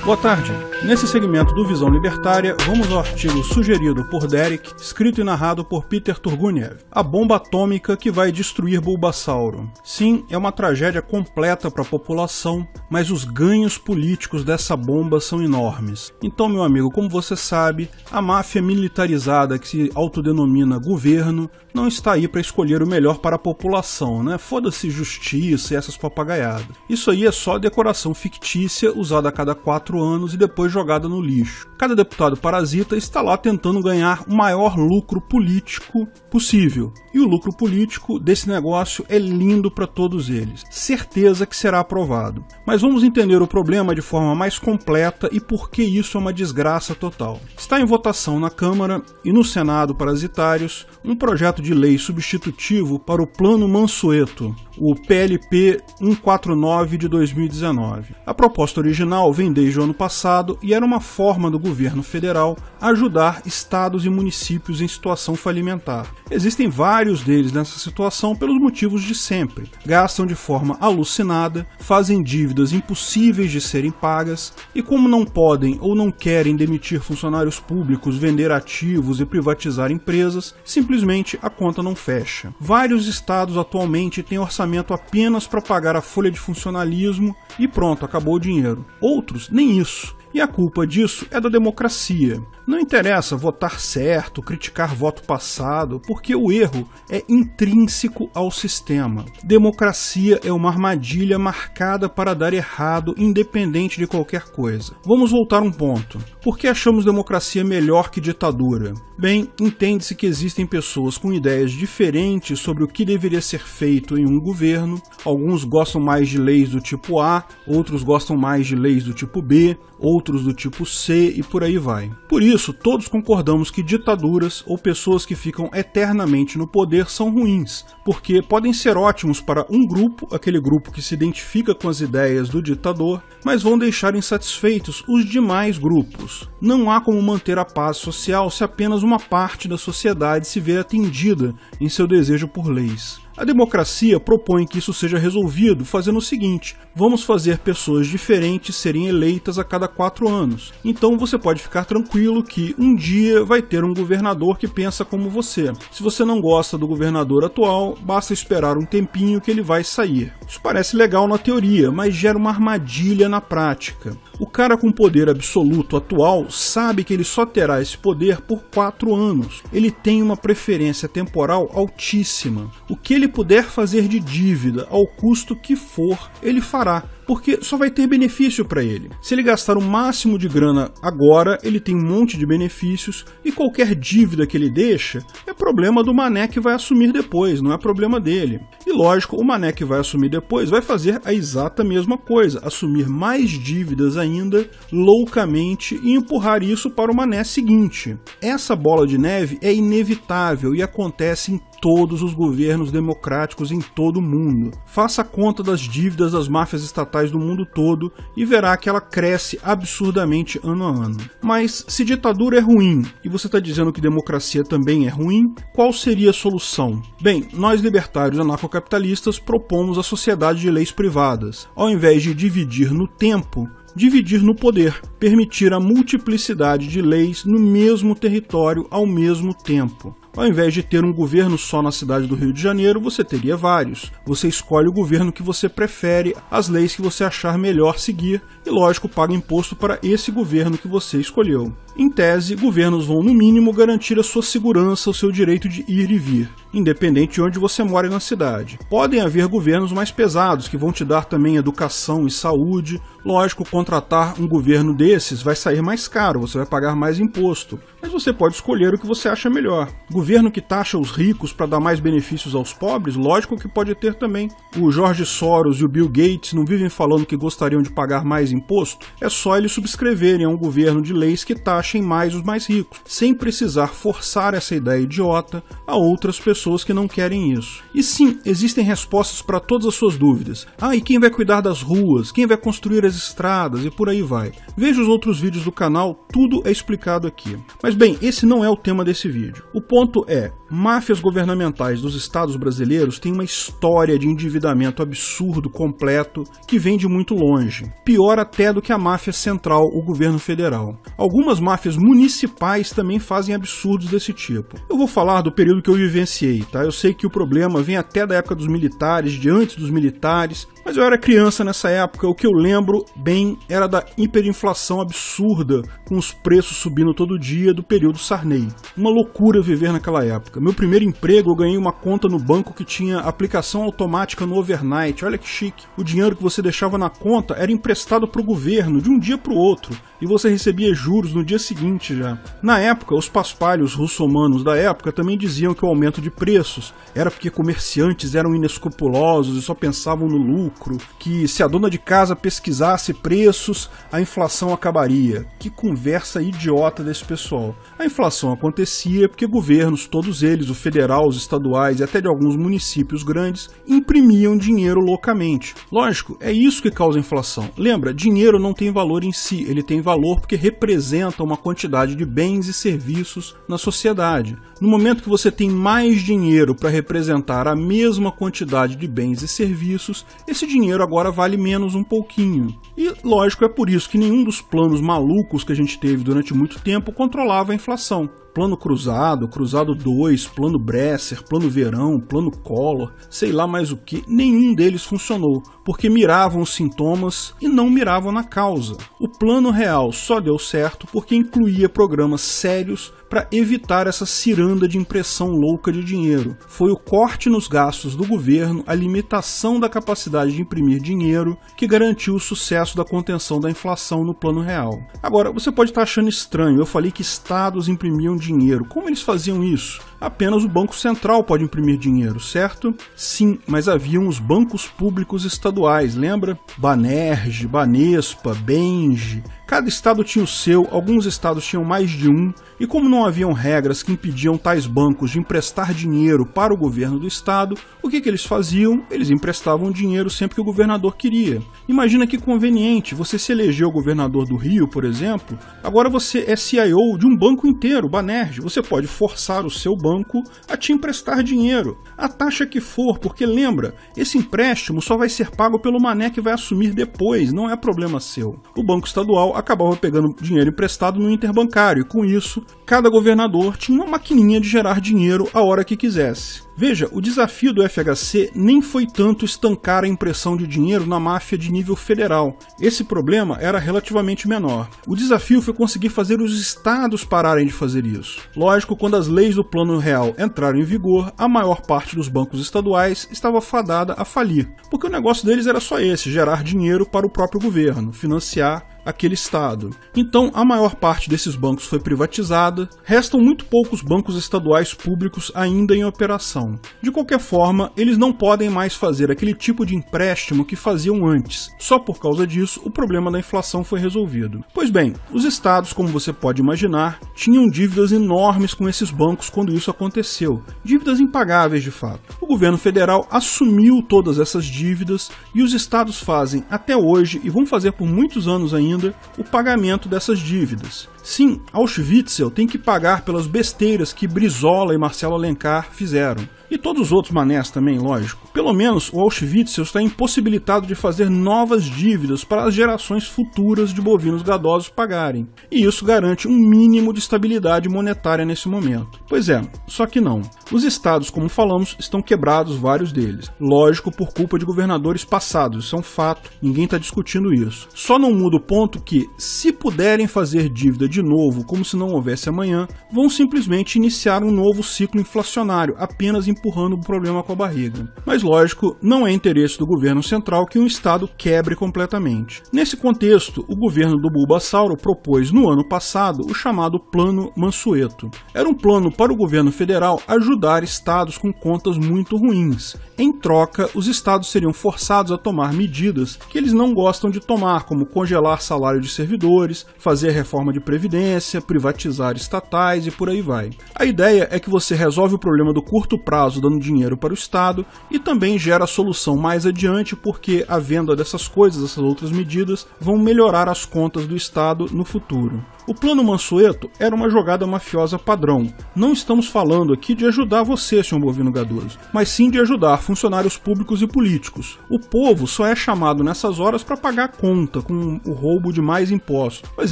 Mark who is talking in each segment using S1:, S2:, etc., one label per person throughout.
S1: Boa tarde. Nesse segmento do Visão Libertária, vamos ao artigo sugerido por Derek, escrito e narrado por Peter Turguniev, A Bomba Atômica que vai destruir Bulbasauro. Sim, é uma tragédia completa para a população, mas os ganhos políticos dessa bomba são enormes. Então, meu amigo, como você sabe, a máfia militarizada que se autodenomina governo não está aí para escolher o melhor para a população, né? Foda-se justiça e essas papagaiadas. Isso aí é só decoração fictícia usada a cada 4 anos e depois jogada no lixo. Cada deputado parasita está lá tentando ganhar o maior lucro político possível. E o lucro político desse negócio é lindo para todos eles. Certeza que será aprovado. Mas vamos entender o problema de forma mais completa e por que isso é uma desgraça total. Está em votação na Câmara e no Senado parasitários um projeto de lei substitutivo para o Plano Mansueto, o PLP 149 de 2019. A proposta original vem desde o ano passado e era uma forma do governo federal ajudar estados e municípios em situação falimentar. Existem vários deles nessa situação pelos motivos de sempre. Gastam de forma alucinada, fazem dívidas impossíveis de serem pagas e, como não podem ou não querem demitir funcionários públicos, vender ativos e privatizar empresas, simplesmente a conta não fecha. Vários estados atualmente têm orçamento apenas para pagar a folha de funcionalismo e pronto, acabou o dinheiro. Outros, nem isso. E a culpa disso é da democracia. Não interessa votar certo, criticar voto passado, porque o erro é intrínseco ao sistema. Democracia é uma armadilha marcada para dar errado, independente de qualquer coisa. Vamos voltar um ponto. Por que achamos democracia melhor que ditadura? Bem, entende-se que existem pessoas com ideias diferentes sobre o que deveria ser feito em um governo. Alguns gostam mais de leis do tipo A, outros gostam mais de leis do tipo B, outros do tipo C e por aí vai. Por isso, todos concordamos que ditaduras ou pessoas que ficam eternamente no poder são ruins, porque podem ser ótimos para um grupo, aquele grupo que se identifica com as ideias do ditador, mas vão deixar insatisfeitos os demais grupos. Não há como manter a paz social se apenas uma parte da sociedade se vê atendida em seu desejo por leis. A democracia propõe que isso seja resolvido fazendo o seguinte: vamos fazer pessoas diferentes serem eleitas a cada 4 anos. Então você pode ficar tranquilo que um dia vai ter um governador que pensa como você. Se você não gosta do governador atual, basta esperar um tempinho que ele vai sair. Isso parece legal na teoria, mas gera uma armadilha na prática. O cara com poder absoluto atual sabe que ele só terá esse poder por 4 anos. Ele tem uma preferência temporal altíssima. O que ele puder fazer de dívida, ao custo que for, ele fará, porque só vai ter benefício para ele. Se ele gastar o máximo de grana agora, ele tem um monte de benefícios e qualquer dívida que ele deixa é problema do mané que vai assumir depois, não é problema dele. E lógico, o mané que vai assumir depois vai fazer a exata mesma coisa, assumir mais dívidas ainda loucamente e empurrar isso para o mané seguinte. Essa bola de neve é inevitável e acontece em todos os governos democráticos em todo o mundo. Faça a conta das dívidas das máfias estatais do mundo todo e verá que ela cresce absurdamente ano a ano. Mas se ditadura é ruim e você está dizendo que democracia também é ruim, qual seria a solução? Bem, nós libertários anarcocapitalistas propomos a sociedade de leis privadas. Ao invés de dividir no tempo, dividir no poder, permitir a multiplicidade de leis no mesmo território ao mesmo tempo. Ao invés de ter um governo só na cidade do Rio de Janeiro, você teria vários. Você escolhe o governo que você prefere, as leis que você achar melhor seguir e, lógico, paga imposto para esse governo que você escolheu. Em tese, governos vão, no mínimo, garantir a sua segurança, o seu direito de ir e vir, independente de onde você mora na cidade. Podem haver governos mais pesados, que vão te dar também educação e saúde. Lógico, contratar um governo desses vai sair mais caro, você vai pagar mais imposto. Mas você pode escolher o que você acha melhor. Governo que taxa os ricos para dar mais benefícios aos pobres, lógico que pode ter também. O George Soros e o Bill Gates não vivem falando que gostariam de pagar mais imposto? É só eles subscreverem a um governo de leis que taxa taxem mais os mais ricos, sem precisar forçar essa ideia idiota a outras pessoas que não querem isso. E sim, existem respostas para todas as suas dúvidas. E quem vai cuidar das ruas? Quem vai construir as estradas? E por aí vai. Veja os outros vídeos do canal, tudo é explicado aqui. Mas bem, esse não é o tema desse vídeo. O ponto é, máfias governamentais dos estados brasileiros têm uma história de endividamento absurdo, completo, que vem de muito longe. Pior até do que a máfia central, o governo federal. Algumas máfias municipais também fazem absurdos desse tipo. Eu vou falar do período que eu vivenciei, tá? Eu sei que o problema vem até da época dos militares, de antes dos militares, mas eu era criança nessa época, o que eu lembro bem era da hiperinflação absurda, com os preços subindo todo dia do período Sarney. Uma loucura viver naquela época. Meu primeiro emprego eu ganhei uma conta no banco que tinha aplicação automática no overnight, olha que chique. O dinheiro que você deixava na conta era emprestado para o governo de um dia para o outro, e você recebia juros no dia seguinte já. Na época, os paspalhos russomanos da época também diziam que o aumento de preços era porque comerciantes eram inescrupulosos e só pensavam no lucro, que se a dona de casa pesquisasse preços, a inflação acabaria. Que conversa idiota desse pessoal. A inflação acontecia porque governos, todos eles, o federal, os estaduais e até de alguns municípios grandes, imprimiam dinheiro loucamente. Lógico, é isso que causa inflação. Lembra, dinheiro não tem valor em si, ele tem valor porque representa uma quantidade de bens e serviços na sociedade. No momento que você tem mais dinheiro para representar a mesma quantidade de bens e serviços, esse dinheiro agora vale menos um pouquinho. E, lógico, é por isso que nenhum dos planos malucos que a gente teve durante muito tempo controlava a inflação. Plano Cruzado, Cruzado 2, Plano Bresser, Plano Verão, Plano Collor, sei lá mais o que, nenhum deles funcionou, porque miravam os sintomas e não miravam na causa. O Plano Real só deu certo porque incluía programas sérios para evitar essa ciranda de impressão louca de dinheiro. Foi o corte nos gastos do governo, a limitação da capacidade de imprimir dinheiro, que garantiu o sucesso da contenção da inflação no Plano Real. Agora, você pode estar achando estranho, eu falei que estados imprimiam dinheiro. Como eles faziam isso? Apenas o Banco Central pode imprimir dinheiro, certo? Sim, mas haviam os bancos públicos estaduais, lembra? Banerj, Banespa, Benge. Cada estado tinha o seu, alguns estados tinham mais de um, e como não haviam regras que impediam tais bancos de emprestar dinheiro para o governo do estado, o que eles faziam? Eles emprestavam dinheiro sempre que o governador queria. Imagina que conveniente, você se elegeu governador do Rio, por exemplo, agora você é CIO de um banco inteiro, Banerj, você pode forçar o seu banco a te emprestar dinheiro, a taxa que for, porque lembra, esse empréstimo só vai ser pago pelo mané que vai assumir depois, não é problema seu. O Banco Estadual acabava pegando dinheiro emprestado no interbancário e com isso, cada governador tinha uma maquininha de gerar dinheiro a hora que quisesse. Veja, o desafio do FHC nem foi tanto estancar a impressão de dinheiro na máfia de nível federal. Esse problema era relativamente menor. O desafio foi conseguir fazer os estados pararem de fazer isso. Lógico, quando as leis do Plano Real entraram em vigor, a maior parte dos bancos estaduais estava fadada a falir, porque o negócio deles era só esse, gerar dinheiro para o próprio governo, financiar aquele estado. Então, a maior parte desses bancos foi privatizada, restam muito poucos bancos estaduais públicos ainda em operação. De qualquer forma, eles não podem mais fazer aquele tipo de empréstimo que faziam antes. Só por causa disso, o problema da inflação foi resolvido. Pois bem, os estados, como você pode imaginar, tinham dívidas enormes com esses bancos quando isso aconteceu. Dívidas impagáveis, de fato. O governo federal assumiu todas essas dívidas e os estados fazem, até hoje, e vão fazer por muitos anos ainda, o pagamento dessas dívidas. Sim, Auschwitz tem que pagar pelas besteiras que Brizola e Marcelo Alencar fizeram. E todos os outros manés também, lógico. Pelo menos o Auschwitz está impossibilitado de fazer novas dívidas para as gerações futuras de bovinos gadosos pagarem. E isso garante um mínimo de estabilidade monetária nesse momento. Pois é, só que não. Os estados, como falamos, estão quebrados, vários deles. Lógico, por culpa de governadores passados, isso é um fato, ninguém está discutindo isso. Só não muda o ponto que, se puderem fazer dívida de novo, como se não houvesse amanhã, vão simplesmente iniciar um novo ciclo inflacionário, apenas empurrando o problema com a barriga. Mas lógico, não é interesse do governo central que um estado quebre completamente. Nesse contexto, o governo do Bulbasauro propôs no ano passado o chamado Plano Mansueto. Era um plano para o governo federal ajudar estados com contas muito ruins. Em troca, os estados seriam forçados a tomar medidas que eles não gostam de tomar, como congelar salário de servidores, fazer reforma de previdência, privatizar estatais e por aí vai. A ideia é que você resolve o problema do curto prazo dando dinheiro para o estado e também gera a solução mais adiante, porque a venda dessas coisas, essas outras medidas, vão melhorar as contas do estado no futuro. O Plano Mansueto era uma jogada mafiosa padrão. Não estamos falando aqui de ajudar você, Sr. Bovino Gadoso, mas sim de ajudar funcionários públicos e políticos. O povo só é chamado nessas horas para pagar a conta com o roubo de mais impostos, mas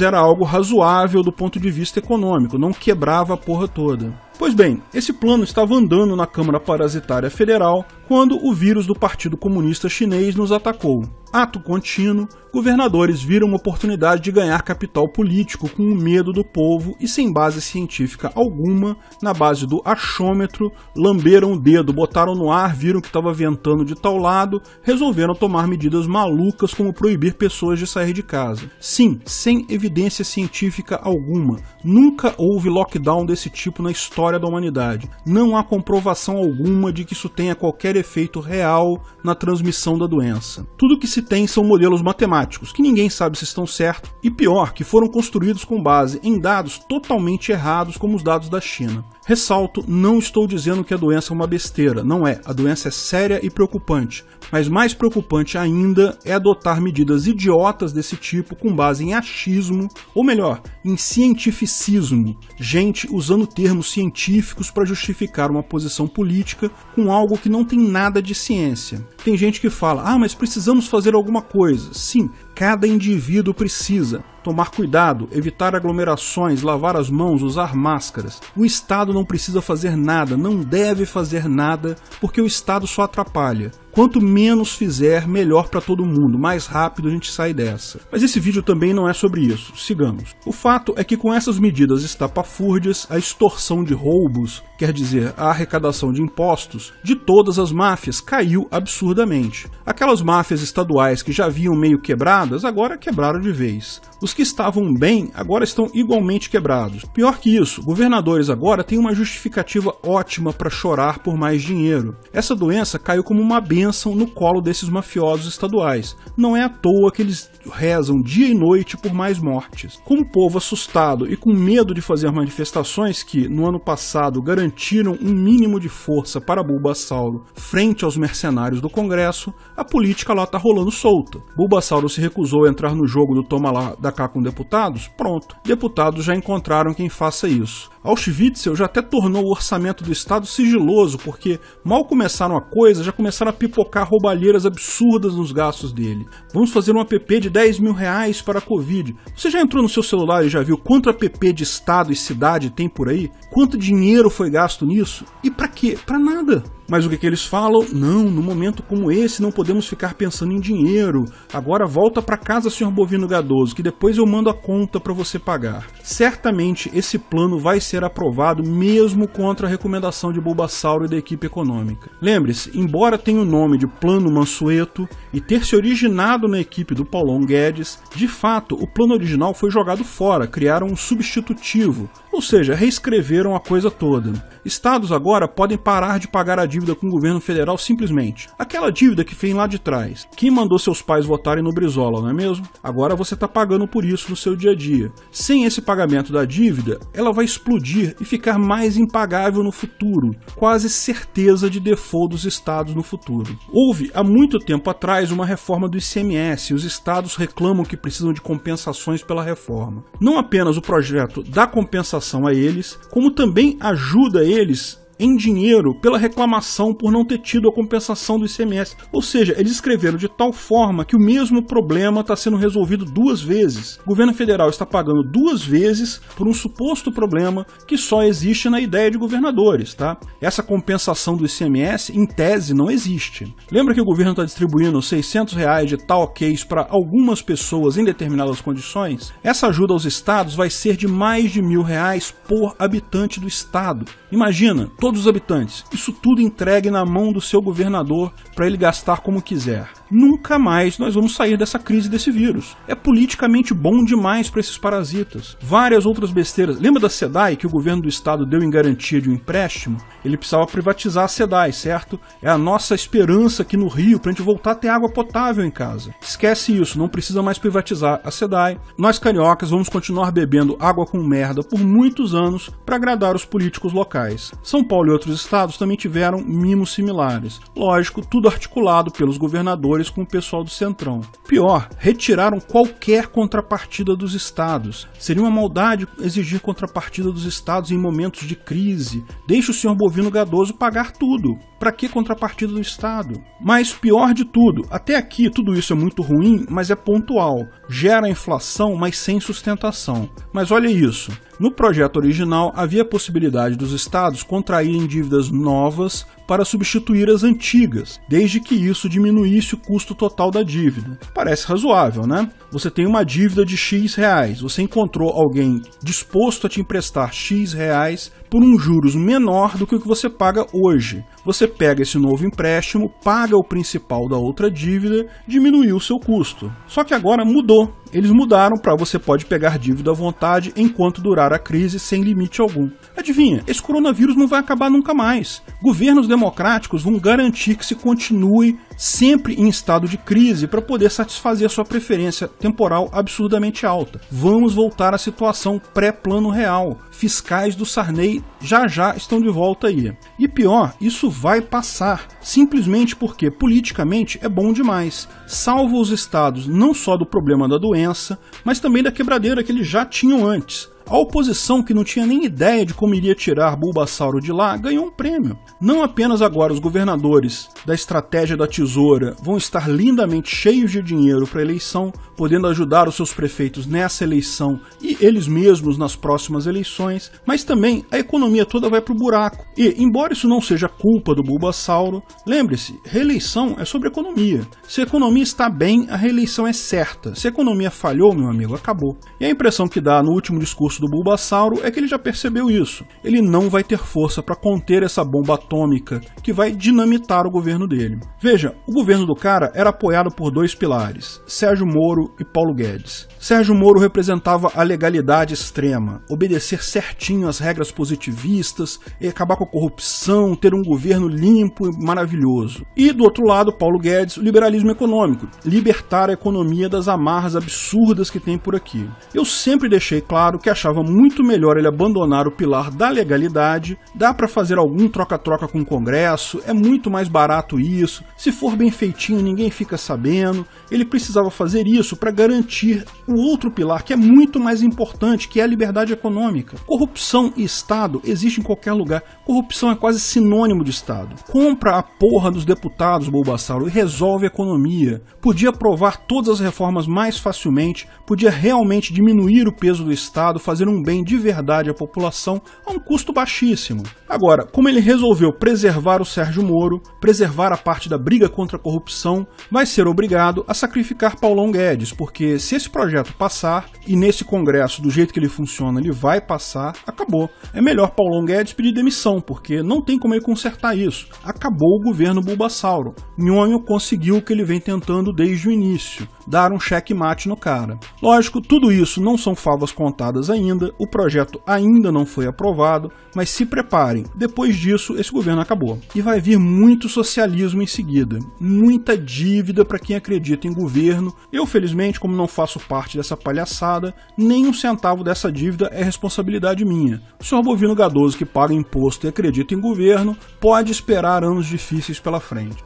S1: era algo razoável do ponto de vista econômico, não quebrava a porra toda. Pois bem, esse plano estava andando na Câmara Parasitária Federal quando o vírus do Partido Comunista Chinês nos atacou. Ato contínuo, governadores viram uma oportunidade de ganhar capital político com o medo do povo e sem base científica alguma, na base do achômetro, lamberam o dedo, botaram no ar, viram que estava ventando de tal lado, resolveram tomar medidas malucas como proibir pessoas de sair de casa. Sim, sem evidência científica alguma. Nunca houve lockdown desse tipo na história da humanidade. Não há comprovação alguma de que isso tenha qualquer efeito real na transmissão da doença. Tudo que se tem são modelos matemáticos, que ninguém sabe se estão certos, e pior, que foram construídos com base em dados totalmente errados, como os dados da China. Ressalto, não estou dizendo que a doença é uma besteira, não é. A doença é séria e preocupante, mas mais preocupante ainda é adotar medidas idiotas desse tipo com base em achismo, ou melhor, em cientificismo. Gente usando termos científicos para justificar uma posição política com algo que não tem nada de ciência. Tem gente que fala, mas precisamos fazer alguma coisa. Sim, cada indivíduo precisa. Tomar cuidado, evitar aglomerações, lavar as mãos, usar máscaras. O Estado não precisa fazer nada, não deve fazer nada, porque o Estado só atrapalha. Quanto menos fizer, melhor para todo mundo, mais rápido a gente sai dessa. Mas esse vídeo também não é sobre isso, sigamos. O fato é que com essas medidas estapafúrdias, a extorsão de roubos, quer dizer, a arrecadação de impostos, de todas as máfias caiu absurdamente. Aquelas máfias estaduais que já vinham meio quebradas, agora quebraram de vez. Os que estavam bem, agora estão igualmente quebrados. Pior que isso, governadores agora têm uma justificativa ótima para chorar por mais dinheiro. Essa doença caiu como uma bênção no colo desses mafiosos estaduais. Não é à toa que eles rezam dia e noite por mais mortes. Com o povo assustado e com medo de fazer manifestações que, no ano passado, garantiram um mínimo de força para Bulbasauro frente aos mercenários do Congresso, a política lá tá rolando solta. Bulbasauro se recusou a entrar no jogo do toma lá da cá com deputados? Pronto. Deputados já encontraram quem faça isso. Auschwitzel já até tornou o orçamento do Estado sigiloso, porque mal começaram a coisa, já começaram a pipocar roubalheiras absurdas nos gastos dele. Vamos fazer um app de 10 mil reais para a Covid. Você já entrou no seu celular e já viu quanto app de Estado e cidade tem por aí? Quanto dinheiro foi gasto nisso? E pra quê? Pra nada. Mas o que eles falam? Não, num momento como esse não podemos ficar pensando em dinheiro. Agora volta para casa, Sr. Bovino Gadoso, que depois eu mando a conta para você pagar. Certamente esse plano vai ser aprovado mesmo contra a recomendação de Bulbasauro e da equipe econômica. Lembre-se, embora tenha o nome de Plano Mansueto e ter se originado na equipe do Paulão Guedes, de fato o plano original foi jogado fora, criaram um substitutivo, ou seja, reescreveram a coisa toda. Estados agora podem parar de pagar a dívida com o governo federal simplesmente. Aquela dívida que vem lá de trás. Quem mandou seus pais votarem no Brizola, não é mesmo? Agora você está pagando por isso no seu dia a dia. Sem esse pagamento da dívida, ela vai explodir e ficar mais impagável no futuro. Quase certeza de default dos estados no futuro. Houve, há muito tempo atrás, uma reforma do ICMS e os estados reclamam que precisam de compensações pela reforma. Não apenas o projeto dá compensação a eles, como também ajuda eles em dinheiro pela reclamação por não ter tido a compensação do ICMS. Ou seja, eles escreveram de tal forma que o mesmo problema está sendo resolvido duas vezes. O governo federal está pagando duas vezes por um suposto problema que só existe na ideia de governadores, tá? Essa compensação do ICMS, em tese, não existe. Lembra que o governo está distribuindo R$600 de talkies para algumas pessoas em determinadas condições? Essa ajuda aos estados vai ser de mais de R$1.000 por habitante do estado. Imagina, todos os habitantes. Isso tudo entregue na mão do seu governador para ele gastar como quiser. Nunca mais nós vamos sair dessa crise desse vírus. É politicamente bom demais para esses parasitas. Várias outras besteiras. Lembra da SEDAI que o governo do estado deu em garantia de um empréstimo? Ele precisava privatizar a SEDAI, certo? É a nossa esperança aqui no Rio para a gente voltar a ter água potável em casa. Esquece isso, não precisa mais privatizar a SEDAI. Nós cariocas vamos continuar bebendo água com merda por muitos anos para agradar os políticos locais. São Paulo e outros estados também tiveram mimos similares. Lógico, tudo articulado pelos governadores com o pessoal do Centrão. Pior, retiraram qualquer contrapartida dos estados. Seria uma maldade exigir contrapartida dos estados em momentos de crise. Deixe o senhor Bovino Gadoso pagar tudo. Para que contrapartida do estado? Mas pior de tudo, até aqui tudo isso é muito ruim, mas é pontual. Gera inflação, mas sem sustentação. Mas olha isso. No projeto original, havia a possibilidade dos estados contraírem dívidas novas para substituir as antigas, desde que isso diminuísse o custo total da dívida. Parece razoável, né? Você tem uma dívida de X reais, você encontrou alguém disposto a te emprestar X reais por um juros menor do que o que você paga hoje. Você pega esse novo empréstimo, paga o principal da outra dívida, diminuiu o seu custo. Só que agora mudou. Eles mudaram para você pode pegar dívida à vontade enquanto durar a crise sem limite algum. Adivinha, esse coronavírus não vai acabar nunca mais. Governos democráticos vão garantir que se continue sempre em estado de crise para poder satisfazer sua preferência temporal absurdamente alta. Vamos voltar à situação pré-plano real. Fiscais do Sarney já estão de volta aí. E pior, isso vai passar, simplesmente porque politicamente é bom demais. Salva os estados não só do problema da doença, mas também da quebradeira que eles já tinham antes. A oposição, que não tinha nem ideia de como iria tirar Bulbasauro de lá, ganhou um prêmio. Não apenas agora os governadores da estratégia da tesoura vão estar lindamente cheios de dinheiro para a eleição, podendo ajudar os seus prefeitos nessa eleição e eles mesmos nas próximas eleições, mas também a economia toda vai para o buraco. E, embora isso não seja culpa do Bulbasauro, lembre-se, reeleição é sobre economia. Se a economia está bem, a reeleição é certa. Se a economia falhou, meu amigo, acabou. E a impressão que dá no último discurso do Bulbasauro é que ele já percebeu isso. Ele não vai ter força para conter essa bomba atômica que vai dinamitar o governo dele. Veja, o governo do cara era apoiado por dois pilares, Sérgio Moro e Paulo Guedes. Sérgio Moro representava a legalidade extrema, obedecer certinho às regras positivistas, e acabar com a corrupção, ter um governo limpo e maravilhoso. E do outro lado, Paulo Guedes, o liberalismo econômico, libertar a economia das amarras absurdas que tem por aqui. Eu sempre deixei claro que achava muito melhor ele abandonar o pilar da legalidade, dá para fazer algum troca-troca com o Congresso, é muito mais barato isso, se for bem feitinho ninguém fica sabendo. Ele precisava fazer isso para garantir o outro pilar que é muito mais importante, que é a liberdade econômica. Corrupção e Estado existe em qualquer lugar, corrupção é quase sinônimo de Estado. Compra a porra dos deputados, Bulbasauro, e resolve a economia. Podia aprovar todas as reformas mais facilmente, podia realmente diminuir o peso do Estado, fazer um bem de verdade à população a um custo baixíssimo. Agora, como ele resolveu preservar o Sérgio Moro, preservar a parte da briga contra a corrupção, vai ser obrigado a sacrificar Paulão Guedes, porque se esse projeto passar, e nesse Congresso, do jeito que ele funciona, ele vai passar, acabou. É melhor Paulão Guedes pedir demissão, porque não tem como ele consertar isso. Acabou o governo Bulbasauro. Nhonho conseguiu o que ele vem tentando desde o início, dar um checkmate no cara. Lógico, tudo isso não são favas contadas ainda, o projeto ainda não foi aprovado, mas se preparem, depois disso esse governo acabou. E vai vir muito socialismo em seguida, muita dívida para quem acredita em governo. Eu, felizmente, como não faço parte dessa palhaçada, nem um centavo dessa dívida é responsabilidade minha. O senhor Bovino Gadoso, que paga imposto e acredita em governo, pode esperar anos difíceis pela frente.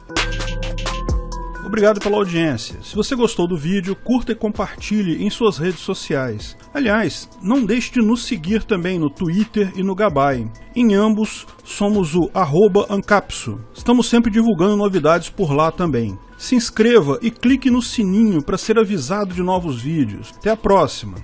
S1: Obrigado pela audiência. Se você gostou do vídeo, curta e compartilhe em suas redes sociais. Aliás, não deixe de nos seguir também no Twitter e no Gabay. Em ambos, somos o @ancapsu. Estamos sempre divulgando novidades por lá também. Se inscreva e clique no sininho para ser avisado de novos vídeos. Até a próxima!